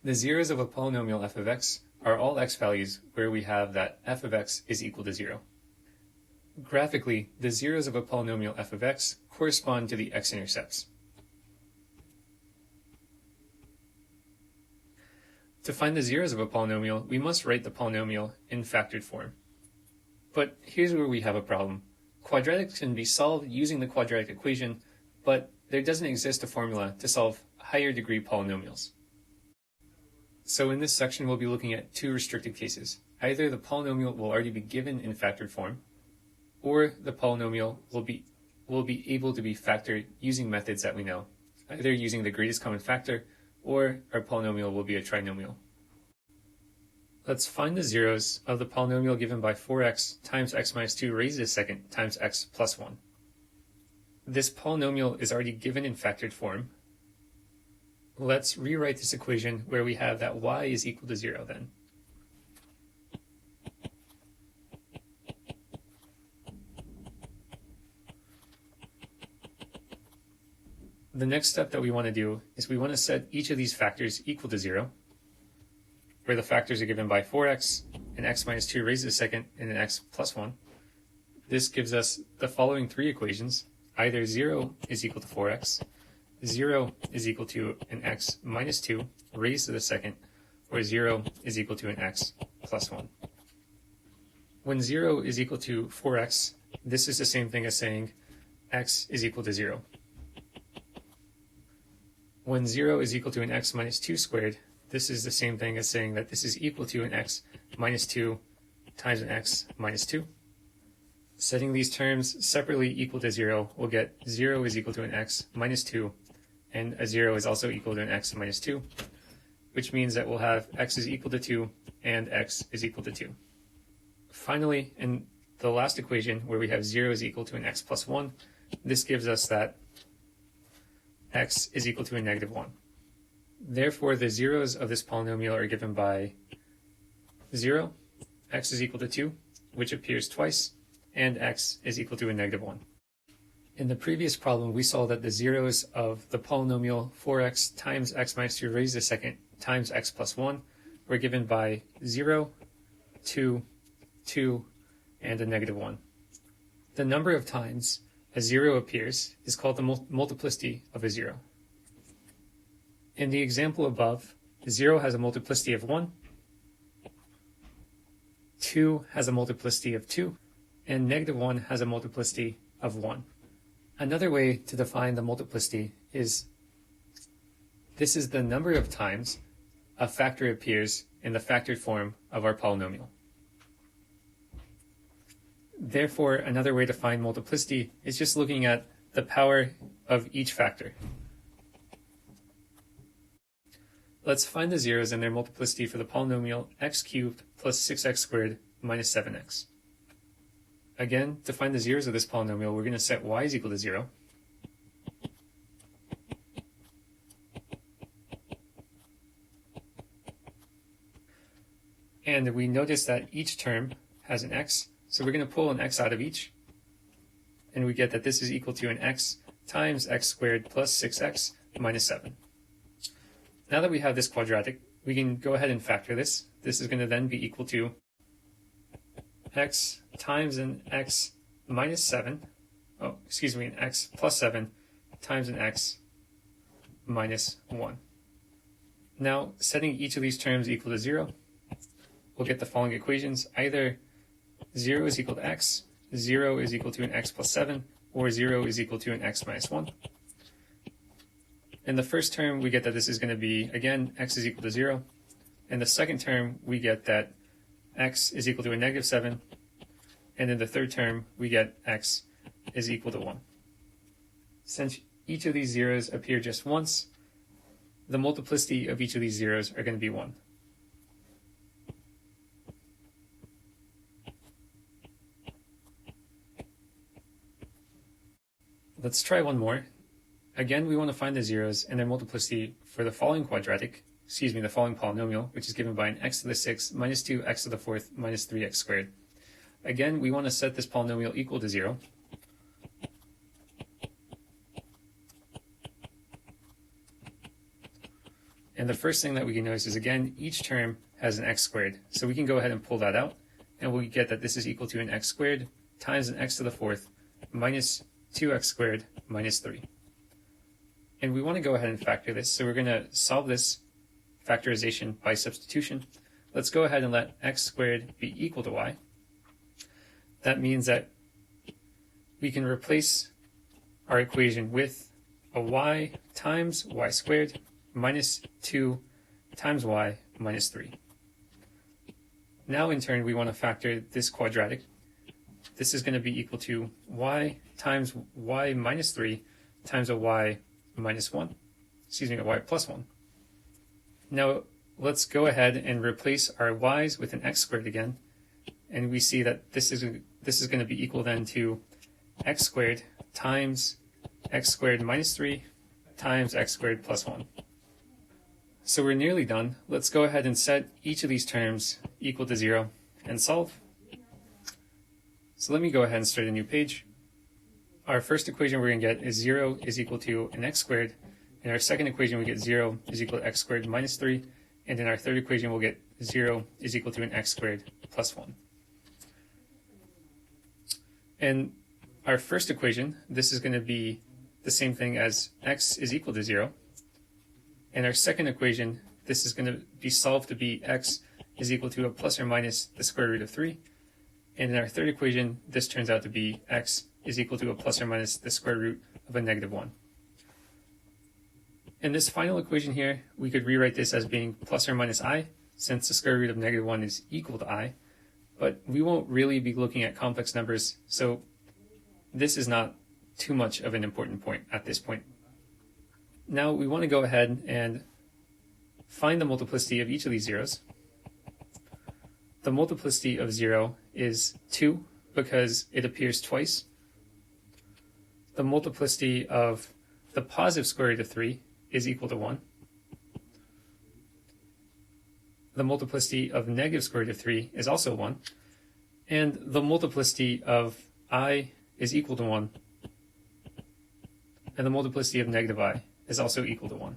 The zeros of a polynomial f of x are all x values where we have that f of x is equal to 0. Graphically, the zeros of a polynomial f of x correspond to the x-intercepts. To find the zeros of a polynomial, we must write the polynomial in factored form. But here's where we have a problem. Quadratics can be solved using the quadratic equation, but there doesn't exist a formula to solve higher degree polynomials. So in this section, we'll be looking at two restricted cases. Either the polynomial will already be given in factored form, or the polynomial will be able to be factored using methods that we know, either using the greatest common factor, or our polynomial will be a trinomial. Let's find the zeros of the polynomial given by 4x times x minus 2 raised to the second times x plus 1. This polynomial is already given in factored form. Let's rewrite this equation where we have that y is equal to 0 then. The next step that we want to do is we want to set each of these factors equal to 0, where the factors are given by 4x and x minus 2 raised to the second and an x plus 1. This gives us the following three equations. Either 0 is equal to 4x, 0 is equal to an x minus 2 raised to the second, or 0 is equal to an x plus 1. When 0 is equal to 4x, this is the same thing as saying x is equal to 0. When 0 is equal to an x minus 2 squared, this is the same thing as saying that this is equal to an x minus 2 times an x minus 2. Setting these terms separately equal to 0, we'll get 0 is equal to an x minus 2, and a 0 is also equal to an x minus 2, which means that we'll have x is equal to 2 and x is equal to 2. Finally, in the last equation where we have 0 is equal to an x plus 1, this gives us that x is equal to a negative 1. Therefore, the zeros of this polynomial are given by 0, x is equal to 2, which appears twice, and x is equal to a negative 1. In the previous problem, we saw that the zeros of the polynomial 4x times x minus 2 raised to the second times x plus 1 were given by 0, 2, 2, and a negative 1. The number of times a 0 appears is called the multiplicity of a 0. In the example above, 0 has a multiplicity of 1, 2 has a multiplicity of 2, and negative 1 has a multiplicity of 1. Another way to define the multiplicity is this is the number of times a factor appears in the factored form of our polynomial. Therefore, another way to find multiplicity is just looking at the power of each factor. Let's find the zeros and their multiplicity for the polynomial x cubed plus 6x squared minus 7x. Again, to find the zeros of this polynomial, we're going to set y is equal to 0. And we notice that each term has an x, so we're going to pull an x out of each, and we get that this is equal to an x times x squared plus 6x minus 7. Now that we have this quadratic, we can go ahead and factor this. This is going to then be equal to x times an x minus 7, an x plus 7 times an x minus 1. Now, setting each of these terms equal to 0, we'll get the following equations. Either 0 is equal to x, 0 is equal to an x plus 7, or 0 is equal to an x minus 1. In the first term, we get that this is going to be, again, x is equal to 0. In the second term, we get that x is equal to a negative 7. And in the third term, we get x is equal to 1. Since each of these zeros appear just once, the multiplicity of each of these zeros are going to be 1. Let's try one more. Again, we want to find the zeros and their multiplicity for the following the following polynomial, which is given by an x to the 6th minus 2x to the 4th minus 3x squared. Again, we want to set this polynomial equal to 0. And the first thing that we can notice is, again, each term has an x squared. So we can go ahead and pull that out, and we get that this is equal to an x squared times an x to the fourth minus 2x squared minus 3. And we want to go ahead and factor this, so we're going to solve this factorization by substitution. Let's go ahead and let x squared be equal to y. That means that we can replace our equation with a y times y squared minus 2 times y minus 3. Now in turn we want to factor this quadratic. This is going to be equal to y times y minus 3 times a y minus 1. Excuse me, a y plus 1. Now let's go ahead and replace our y's with an x squared again, and we see that this is going to be equal then to x squared times x squared minus 3 times x squared plus 1. So we're nearly done. Let's go ahead and set each of these terms equal to 0 and solve. So let me go ahead and start a new page. Our first equation we're going to get is 0 is equal to an x squared. In our second equation we get 0 is equal to x squared minus 3. And in our third equation we'll get 0 is equal to an x squared plus 1. And our first equation, this is going to be the same thing as x is equal to 0. And our second equation, this is going to be solved to be x is equal to a plus or minus the square root of 3. And in our third equation, this turns out to be x is equal to a plus or minus the square root of a negative 1. In this final equation here, we could rewrite this as being plus or minus I, since the square root of negative 1 is equal to I. But we won't really be looking at complex numbers, so this is not too much of an important point at this point. Now we want to go ahead and find the multiplicity of each of these zeros. The multiplicity of 0 is 2 because it appears twice. The multiplicity of the positive square root of 3 is equal to 1. The multiplicity of negative square root of 3 is also 1. And the multiplicity of I is equal to 1. And the multiplicity of negative I is also equal to 1.